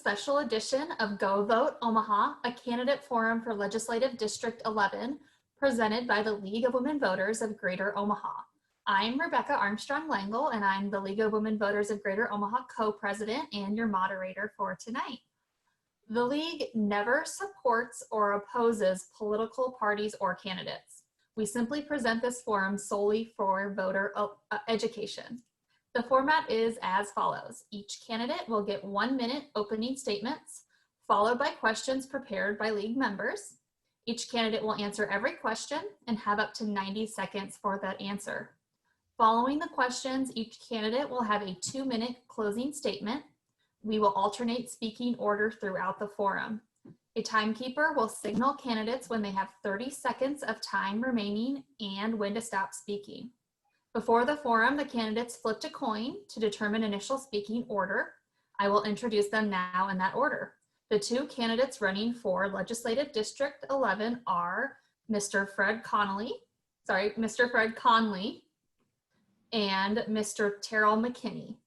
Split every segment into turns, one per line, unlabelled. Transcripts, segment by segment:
special edition of Go Vote Omaha, a candidate forum for Legislative District 11, presented by the League of Women Voters of Greater Omaha. I'm Rebecca Armstrong Langle, and I'm the League of Women Voters of Greater Omaha co-president and your moderator for tonight. The League never supports or opposes political parties or candidates. We simply present this forum solely for voter education. The format is as follows. Each candidate will get 1 minute opening statements, followed by questions prepared by League members. Each candidate will answer every question and have up to 90 seconds for that answer. Following the questions, each candidate will have a 2-minute closing statement. We will alternate speaking order throughout the forum. A timekeeper will signal candidates when they have 30 seconds of time remaining and when to stop speaking. Before the forum, the candidates flipped a coin to determine initial speaking order. I will introduce them now in that order. The two candidates running for Legislative District 11 are Mr. Fred Conley and Mr. Terrell McKinney.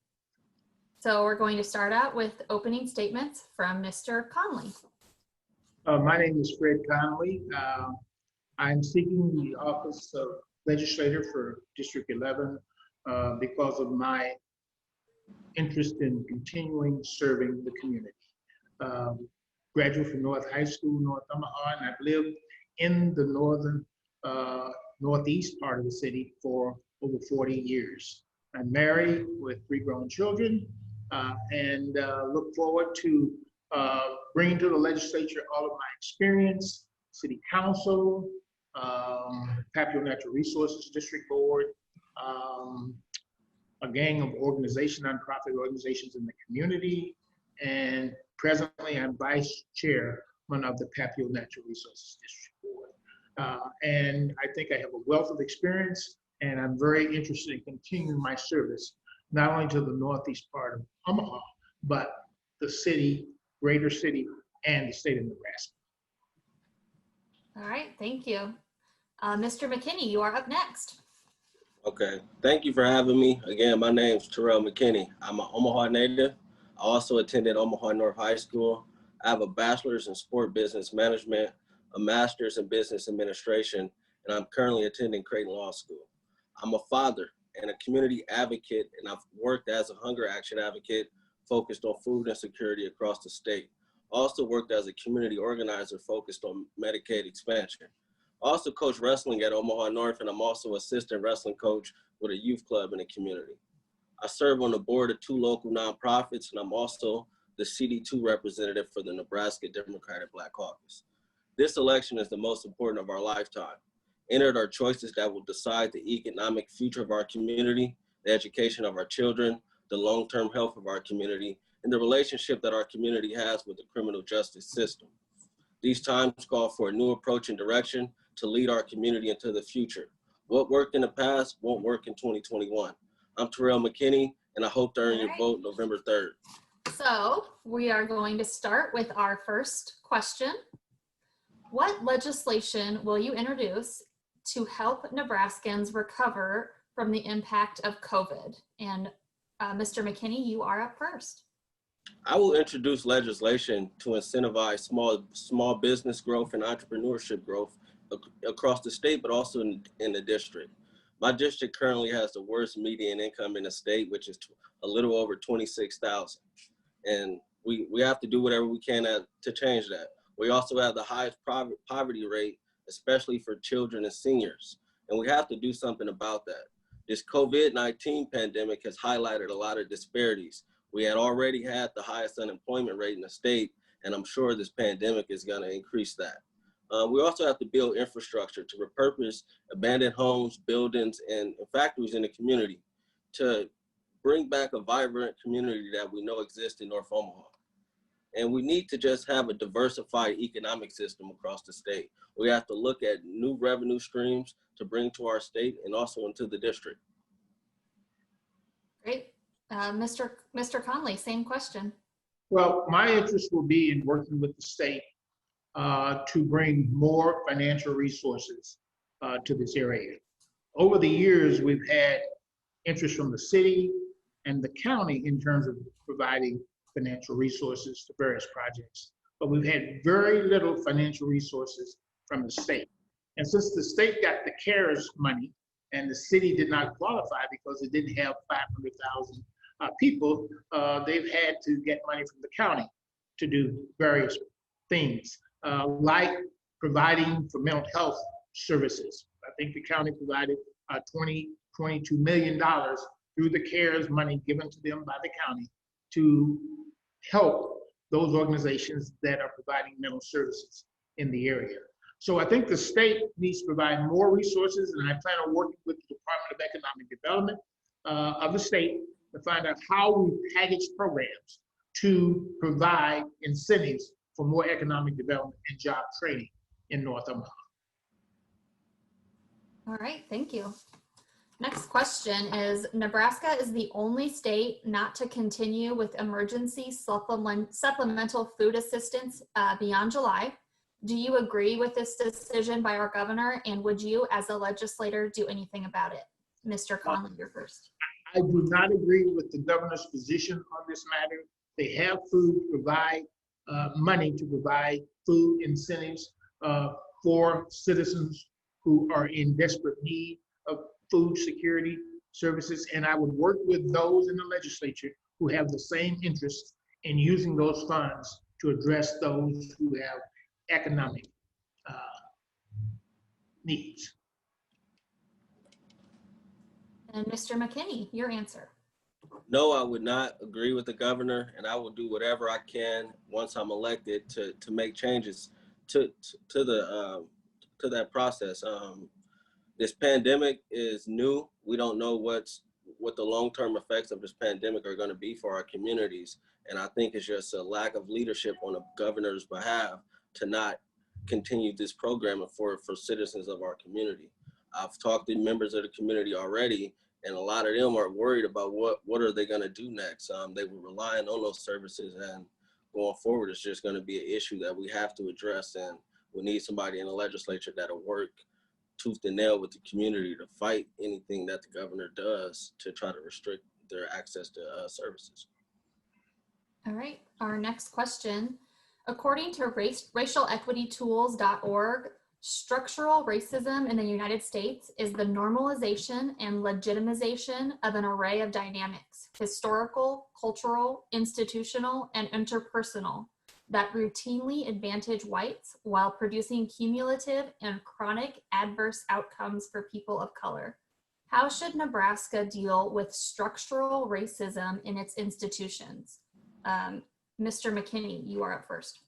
So we're going to start out with opening statements from Mr. Conley.
My name is Fred Conley. I'm seeking the office of legislator for District 11 because of my interest in continuing serving the community. Graduate from North High School, North Omaha, and I've lived in the northeast part of the city for over 40 years. I'm married with 3 grown children and look forward to bringing to the legislature all of my experience, city council, Papio Natural Resources District Board, a gang of nonprofit organizations in the community, and presently I'm vice chairman of the Papio Natural Resources District Board. And I think I have a wealth of experience, and I'm very interested in continuing my service, not only to the northeast part of Omaha, but the city, greater city, and the state of Nebraska.
All right, thank you. Mr. McKinney, you are up next.
Okay, thank you for having me. Again, my name is Terrell McKinney. I'm an Omaha native. I also attended Omaha North High School. I have a bachelor's in sport business management, a master's in business administration, and I'm currently attending Creighton Law School. I'm a father and a community advocate, and I've worked as a hunger action advocate focused on food insecurity across the state. Also worked as a community organizer focused on Medicaid expansion. I also coach wrestling at Omaha North, and I'm also assistant wrestling coach with a youth club in the community. I serve on the board of 2 local nonprofits, and I'm also the CD2 representative for the Nebraska Democratic Black Caucus. This election is the most important of our lifetime. Entered are choices that will decide the economic future of our community, the education of our children, the long-term health of our community, and the relationship that our community has with the criminal justice system. These times call for a new approach and direction to lead our community into the future. What worked in the past won't work in 2021. I'm Terrell McKinney, and I hope to earn your vote November 3rd.
So we are going to start with our first question. What legislation will you introduce to help Nebraskans recover from the impact of COVID? And Mr. McKinney, you are up first.
I will introduce legislation to incentivize small business growth and entrepreneurship growth across the state, but also in the district. My district currently has the worst median income in the state, which is a little over $26,000. And we have to do whatever we can to change that. We also have the highest poverty rate, especially for children and seniors. And we have to do something about that. This COVID-19 pandemic has highlighted a lot of disparities. We had already had the highest unemployment rate in the state, and I'm sure this pandemic is going to increase that. We also have to build infrastructure to repurpose abandoned homes, buildings, and factories in the community to bring back a vibrant community that we know exists in North Omaha. And we need to just have a diversified economic system across the state. We have to look at new revenue streams to bring to our state and also into the district.
Great. Mr. Conley, same question.
Well, my interest will be in working with the state to bring more financial resources to this area. Over the years, we've had interest from the city and the county in terms of providing financial resources to various projects. But we've had very little financial resources from the state. And since the state got the CARES money and the city did not qualify because it didn't have 500,000 people, they've had to get money from the county to do various things, like providing for mental health services. I think the county provided $22 million through the CARES money given to them by the county to help those organizations that are providing mental services in the area. So I think the state needs to provide more resources, and I plan on working with the Department of Economic Development of the state to find out how we package programs to provide incentives for more economic development and job training in North Omaha.
All right, thank you. Next question is, Nebraska is the only state not to continue with emergency supplemental food assistance beyond July. Do you agree with this decision by our governor, and would you, as a legislator, do anything about it? Mr. Conley, you're first.
I do not agree with the governor's position on this matter. They have food, provide money to provide food incentives for citizens who are in desperate need of food security services. And I would work with those in the legislature who have the same interest in using those funds to address those who have economic needs.
And Mr. McKinney, your answer.
No, I would not agree with the governor, and I will do whatever I can once I'm elected to make changes to that process. This pandemic is new. We don't know what the long-term effects of this pandemic are going to be for our communities, and I think it's just a lack of leadership on the governor's behalf to not continue this program for citizens of our community. I've talked to members of the community already, and a lot of them are worried about what are they going to do next. They were relying on those services, and going forward, it's just going to be an issue that we have to address, and we need somebody in the legislature that'll work tooth and nail with the community to fight anything that the governor does to try to restrict their access to services.
All right, our next question. According to racialequitytools.org, structural racism in the United States is the normalization and legitimization of an array of dynamics, historical, cultural, institutional, and interpersonal, that routinely advantage whites while producing cumulative and chronic adverse outcomes for people of color. How should Nebraska deal with structural racism in its institutions? Mr. McKinney, you are up first.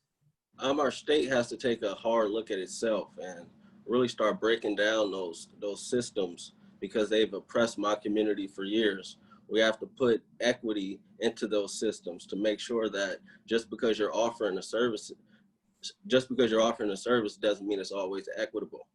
Our state has to take a hard look at itself and really start breaking down those systems, because they've oppressed my community for years. We have to put equity into those systems to make sure that just because you're offering a service doesn't mean it's always equitable.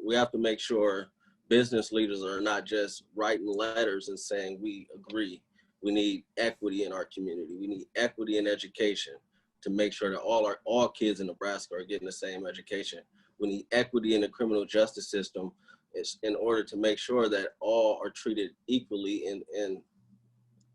We have to make sure business leaders are not just writing letters and saying we agree. We need equity in our community. We need equity in education to make sure that all kids in Nebraska are getting the same education. We need equity in the criminal justice system in order to make sure that all are treated equally and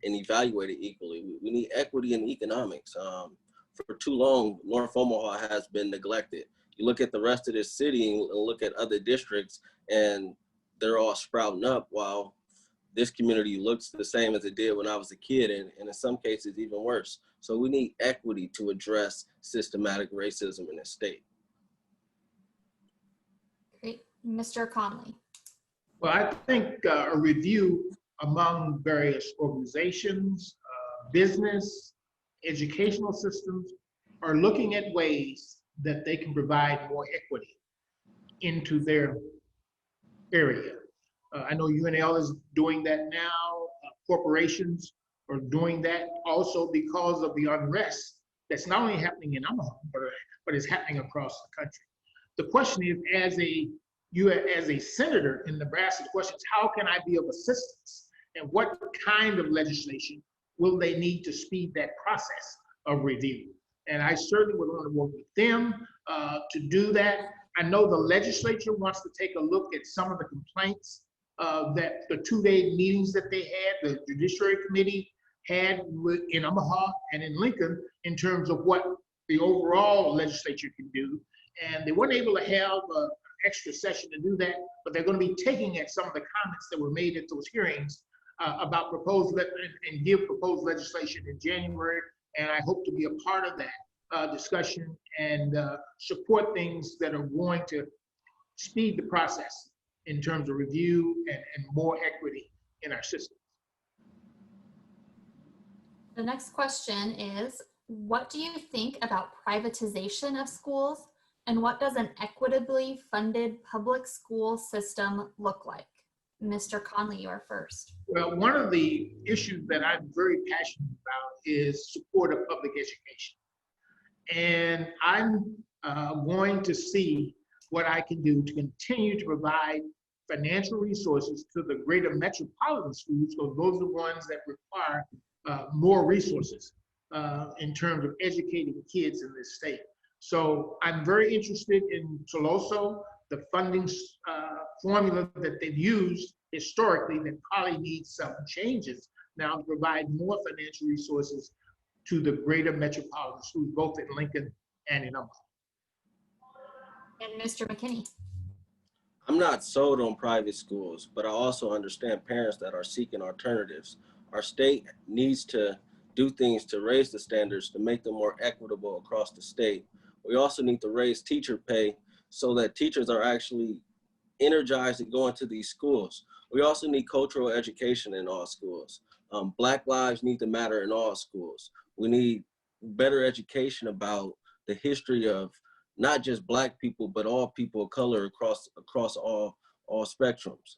evaluated equally. We need equity in economics. For too long, North Omaha has been neglected. You look at the rest of this city and look at other districts, and they're all sprouting up, while this community looks the same as it did when I was a kid, and in some cases even worse. So we need equity to address systematic racism in the state.
Great. Mr. Conley.
Well, I think a review among various organizations, business, educational systems are looking at ways that they can provide more equity into their area. I know UNL is doing that now. Corporations are doing that also because of the unrest that's not only happening in Omaha, but is happening across the country. The question is, as a senator in Nebraska, the question is, how can I be of assistance? And what kind of legislation will they need to speed that process of review? And I certainly would want to work with them to do that. I know the legislature wants to take a look at some of the complaints that the two-day meetings that they had. The Judiciary Committee had in Omaha and in Lincoln in terms of what the overall legislature can do. And they weren't able to have an extra session to do that, but they're going to be taking at some of the comments that were made at those hearings about proposed and give proposed legislation in January. And I hope to be a part of that discussion and support things that are going to speed the process in terms of review and more equity in our system.
The next question is, what do you think about privatization of schools, and what does an equitably funded public school system look like? Mr. Conley, you are first.
Well, one of the issues that I'm very passionate about is support of public education. And I'm going to see what I can do to continue to provide financial resources to the greater metropolitan schools, because those are the ones that require more resources in terms of educating kids in this state. So I'm very interested in Toloso, the funding formula that they've used historically that probably needs some changes now to provide more financial resources to the greater metropolitan schools, both in Lincoln and in Omaha.
And Mr. McKinney.
I'm not sold on private schools, but I also understand parents that are seeking alternatives. Our state needs to do things to raise the standards to make them more equitable across the state. We also need to raise teacher pay so that teachers are actually energized to go into these schools. We also need cultural education in all schools. Black lives need to matter in all schools. We need better education about the history of not just Black people, but all people of color across all spectrums.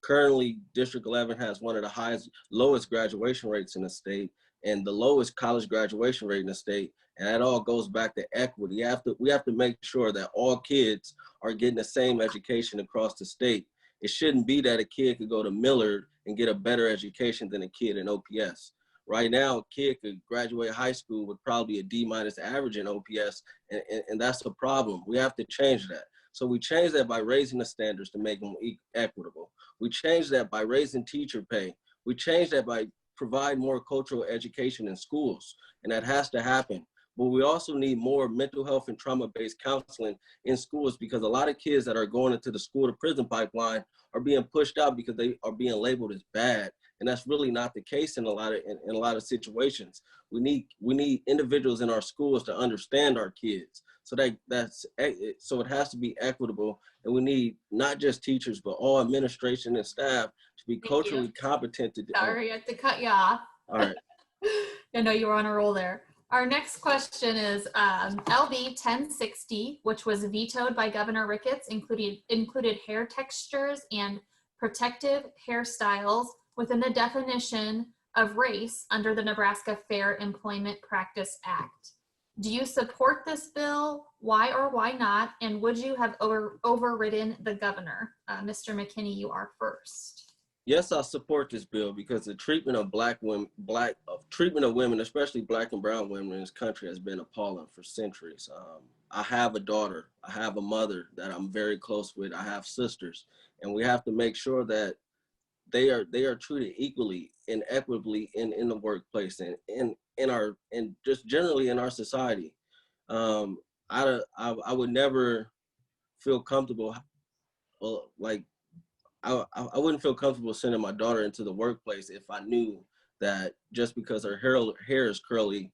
Currently, District 11 has one of the lowest graduation rates in the state and the lowest college graduation rate in the state. And that all goes back to equity. We have to make sure that all kids are getting the same education across the state. It shouldn't be that a kid could go to Millard and get a better education than a kid in OPS. Right now, a kid could graduate high school with probably a D- average in OPS, and that's a problem. We have to change that. So we change that by raising the standards to make them equitable. We change that by raising teacher pay. We change that by providing more cultural education in schools, and that has to happen. But we also need more mental health and trauma-based counseling in schools, because a lot of kids that are going into the school to prison pipeline are being pushed out because they are being labeled as bad. And that's really not the case in a lot of situations. We need individuals in our schools to understand our kids. So so it has to be equitable, and we need not just teachers, but all administration and staff to be culturally competent to do.
Sorry, I have to cut you off.
All right.
I know you were on a roll there. Our next question is LB 1060, which was vetoed by Governor Ricketts, included hair textures and protective hairstyles within the definition of race under the Nebraska Fair Employment Practice Act. Do you support this bill? Why or why not? And would you have overridden the governor? Mr. McKinney, you are first.
Yes, I support this bill because the treatment of women, especially Black and brown women in this country, has been appalling for centuries. I have a daughter, I have a mother that I'm very close with, I have sisters, and we have to make sure that they are treated equally and equitably in the workplace and just generally in our society. I would never feel comfortable I wouldn't feel comfortable sending my daughter into the workplace if I knew that just because her hair is curly,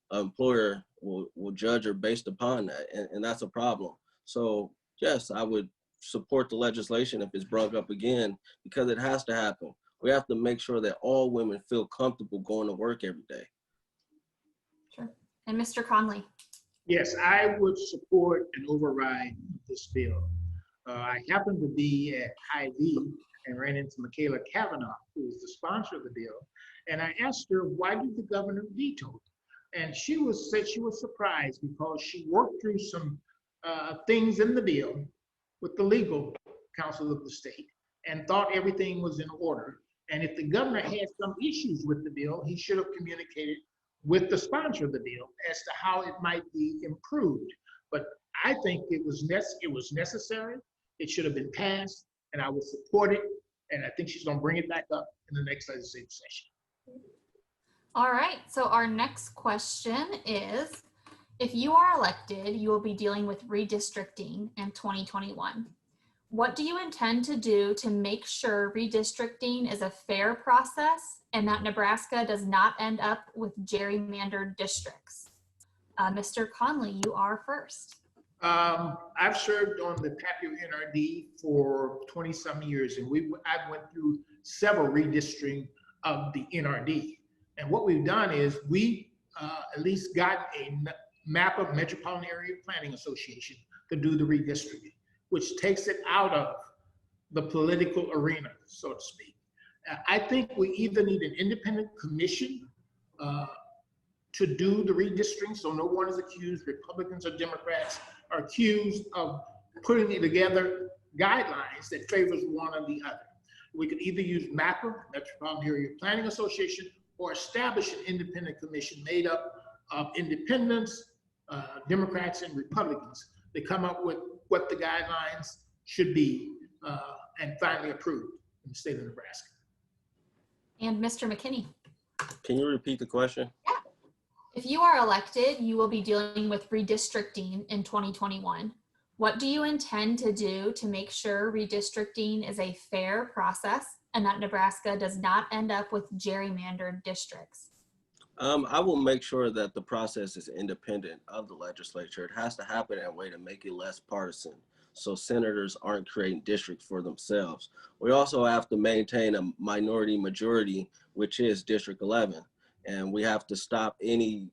an employer will judge her based upon that, and that's a problem. So yes, I would support the legislation if it's brought up again, because it has to happen. We have to make sure that all women feel comfortable going to work every day.
Sure. And Mr. Conley.
Yes, I would support and override this bill. I happened to be at Hy-Vee and ran into Michaela Kavanaugh, who was the sponsor of the bill, and I asked her, why did the governor veto it? And she said she was surprised because she worked through some things in the bill with the legal counsel of the state and thought everything was in order. And if the governor had some issues with the bill, he should have communicated with the sponsor of the bill as to how it might be improved. But I think it was necessary. It should have been passed, and I would support it. And I think she's going to bring it back up in the next legislative session.
All right, so our next question is, if you are elected, you will be dealing with redistricting in 2021. What do you intend to do to make sure redistricting is a fair process and that Nebraska does not end up with gerrymandered districts? Mr. Conley, you are first.
I've served on the Papio NRD for 20 some years, and I went through several redistricting of the NRD. And what we've done is we at least got a map of Metropolitan Area Planning Association to do the redistricting, which takes it out of the political arena, so to speak. I think we either need an independent commission to do the redistricting, so no one is accused, Republicans or Democrats are accused of putting together guidelines that favors one or the other. We could either use MAPA, Metropolitan Area Planning Association, or establish an independent commission made up of independents, Democrats, and Republicans that come up with what the guidelines should be and finally approved in the state of Nebraska.
And Mr. McKinney.
Can you repeat the question?
Yeah. If you are elected, you will be dealing with redistricting in 2021. What do you intend to do to make sure redistricting is a fair process and that Nebraska does not end up with gerrymandered districts?
I will make sure that the process is independent of the legislature. It has to happen in a way to make it less partisan, so senators aren't creating districts for themselves. We also have to maintain a minority majority, which is District 11, and we have to stop anybody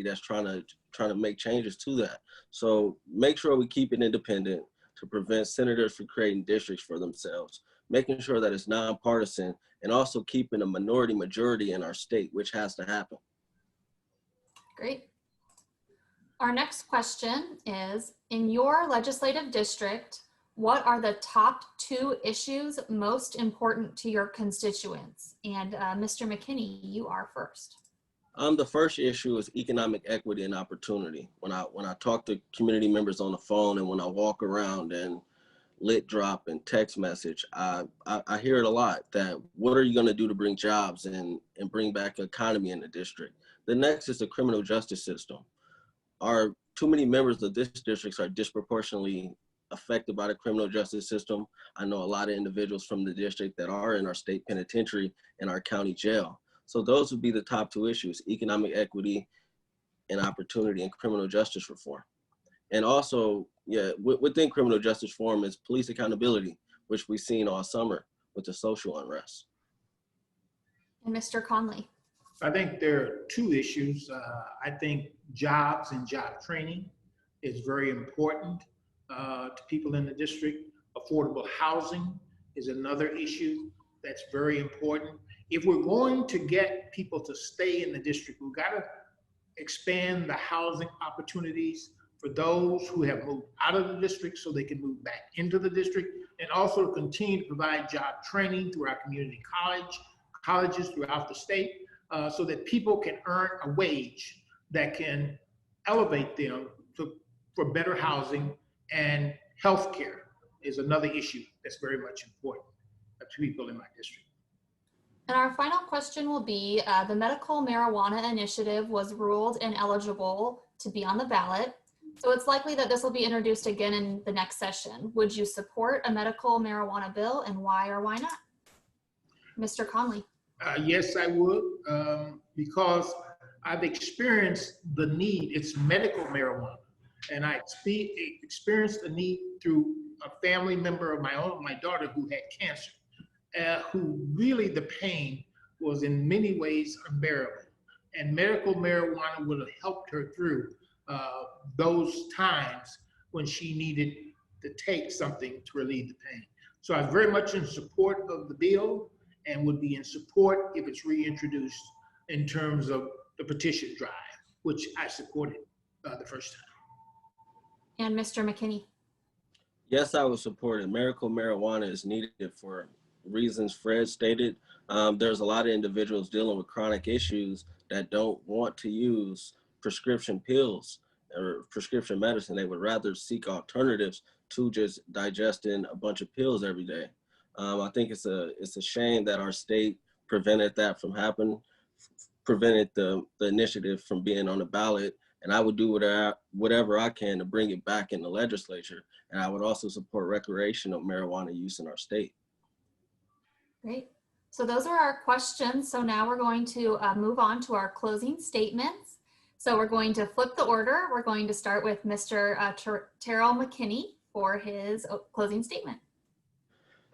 that's trying to make changes to that. So make sure we keep it independent to prevent senators from creating districts for themselves, making sure that it's nonpartisan, and also keeping a minority majority in our state, which has to happen.
Great. Our next question is, in your legislative district, what are the top 2 issues most important to your constituents? And Mr. McKinney, you are first.
The first issue is economic equity and opportunity. When I talk to community members on the phone and when I walk around and lit drop and text message, I hear it a lot, that what are you going to do to bring jobs and bring back economy in the district? The next is the criminal justice system. Too many members of this district are disproportionately affected by the criminal justice system. I know a lot of individuals from the district that are in our state penitentiary and our county jail. So those would be the top 2 issues: economic equity and opportunity, and criminal justice reform. And also, within criminal justice reform is police accountability, which we've seen all summer with the social unrest.
And Mr. Conley.
I think there are 2 issues. I think jobs and job training is very important to people in the district. Affordable housing is another issue that's very important. If we're going to get people to stay in the district, we've got to expand the housing opportunities for those who have moved out of the district so they can move back into the district, and also continue to provide job training through our community colleges throughout the state, so that people can earn a wage that can elevate them for better housing. And healthcare is another issue that's very much important to people in my district.
And our final question will be, the medical marijuana initiative was ruled ineligible to be on the ballot. So it's likely that this will be introduced again in the next session. Would you support a medical marijuana bill, and why or why not? Mr. Conley.
Yes, I would, because I've experienced the need. It's medical marijuana, and I experienced the need through a family member of my daughter who had cancer, who really the pain was in many ways unbearable. And medical marijuana would have helped her through those times when she needed to take something to relieve the pain. So I'm very much in support of the bill, and would be in support if it's reintroduced in terms of the petition drive, which I supported the first time.
And Mr. McKinney.
Yes, I would support it. Medical marijuana is needed for reasons Fred stated. There's a lot of individuals dealing with chronic issues that don't want to use prescription pills or prescription medicine. They would rather seek alternatives to just digesting a bunch of pills every day. I think it's a shame that our state prevented that from happening. prevented the initiative from being on the ballot. And I would do whatever I can to bring it back in the legislature. And I would also support recreational marijuana use in our state.
Great. So those are our questions. So now we're going to move on to our closing statements. So we're going to flip the order. We're going to start with Mr. Terrell McKinney for his closing statement.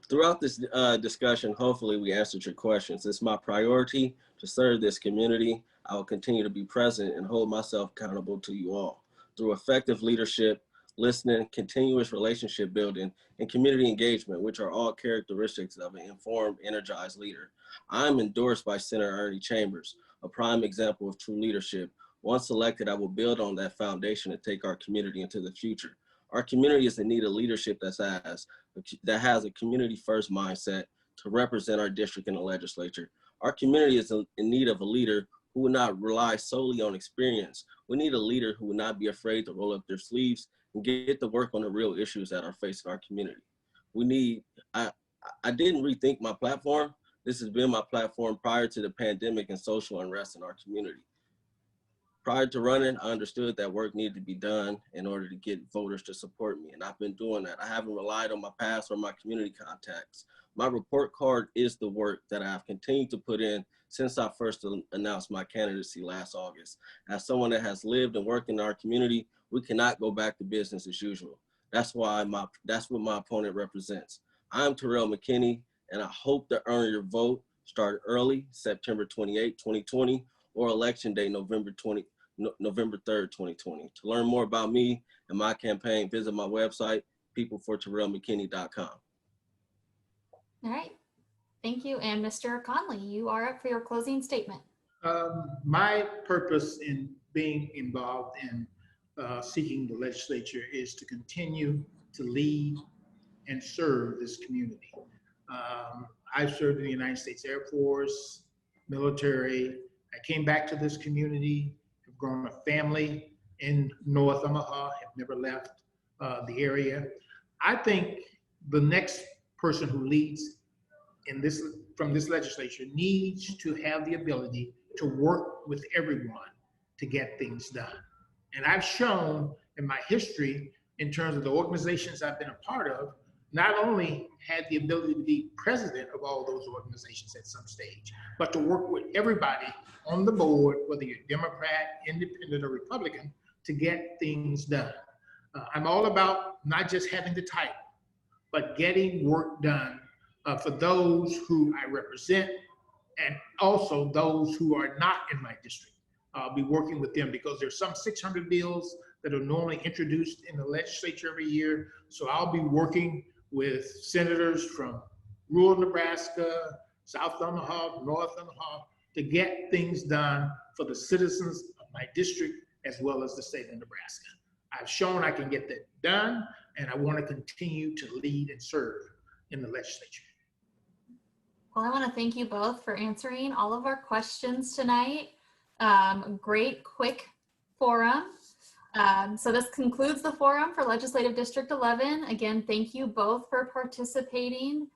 Throughout this discussion, hopefully we answered your questions. It's my priority to serve this community. I will continue to be present and hold myself accountable to you all. Through effective leadership, listening, continuous relationship building, and community engagement, which are all characteristics of an informed, energized leader. I am endorsed by Senator Ernie Chambers, a prime example of true leadership. Once elected, I will build on that foundation to take our community into the future. Our community is in need of leadership that has a community-first mindset to represent our district in the legislature. Our community is in need of a leader who will not rely solely on experience. We need a leader who will not be afraid to roll up their sleeves and get to work on the real issues that are facing our community. I didn't rethink my platform. This has been my platform prior to the pandemic and social unrest in our community. Prior to running, I understood that work needed to be done in order to get voters to support me, and I've been doing that. I haven't relied on my past or my community contacts. My report card is the work that I've continued to put in since I first announced my candidacy last August. As someone that has lived and worked in our community, we cannot go back to business as usual. That's what my opponent represents. I'm Terrell McKinney, and I hope to earn your vote. Start early, September 28, 2020, or election day, November 3rd, 2020. To learn more about me and my campaign, visit my website, peopleforterrellmckinney.com.
All right. Thank you. And Mr. Conley, you are up for your closing statement.
My purpose in being involved in seeking the legislature is to continue to lead and serve this community. I've served in the United States Air Force, military. I came back to this community, have grown a family in North Omaha, have never left the area. I think the next person who leads from this legislature needs to have the ability to work with everyone to get things done. And I've shown in my history, in terms of the organizations I've been a part of, not only had the ability to be president of all those organizations at some stage, but to work with everybody on the board, whether you're Democrat, Independent, or Republican, to get things done. I'm all about not just having the title, but getting work done for those who I represent, and also those who are not in my district. I'll be working with them because there's some 600 bills that are normally introduced in the legislature every year. So I'll be working with senators from rural Nebraska, South Omaha, North Omaha, to get things done for the citizens of my district as well as the state of Nebraska. I've shown I can get that done, and I want to continue to lead and serve in the legislature.
Well, I want to thank you both for answering all of our questions tonight. Great, quick forum. So this concludes the forum for Legislative District 11. Again, thank you both for participating.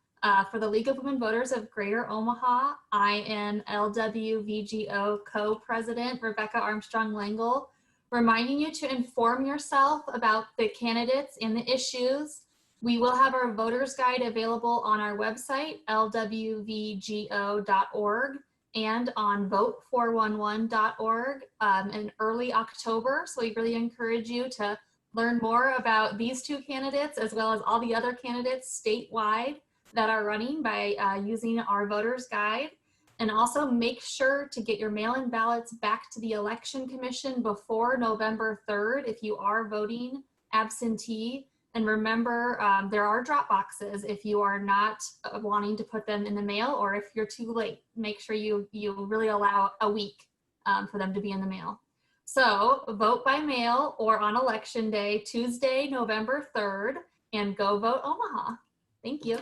For the League of Women Voters of Greater Omaha, I am LWVGO co-president Rebecca Armstrong Langle, reminding you to inform yourself about the candidates and the issues. We will have our voters guide available on our website, lwvgo.org, and on vote411.org in early October. So we really encourage you to learn more about these two candidates as well as all the other candidates statewide that are running by using our voters guide. And also make sure to get your mail-in ballots back to the Election Commission before November 3rd if you are voting absentee. And remember, there are drop boxes if you are not wanting to put them in the mail, or if you're too late, make sure you really allow a week for them to be in the mail. So vote by mail or on Election Day, Tuesday, November 3rd, and go vote Omaha. Thank you.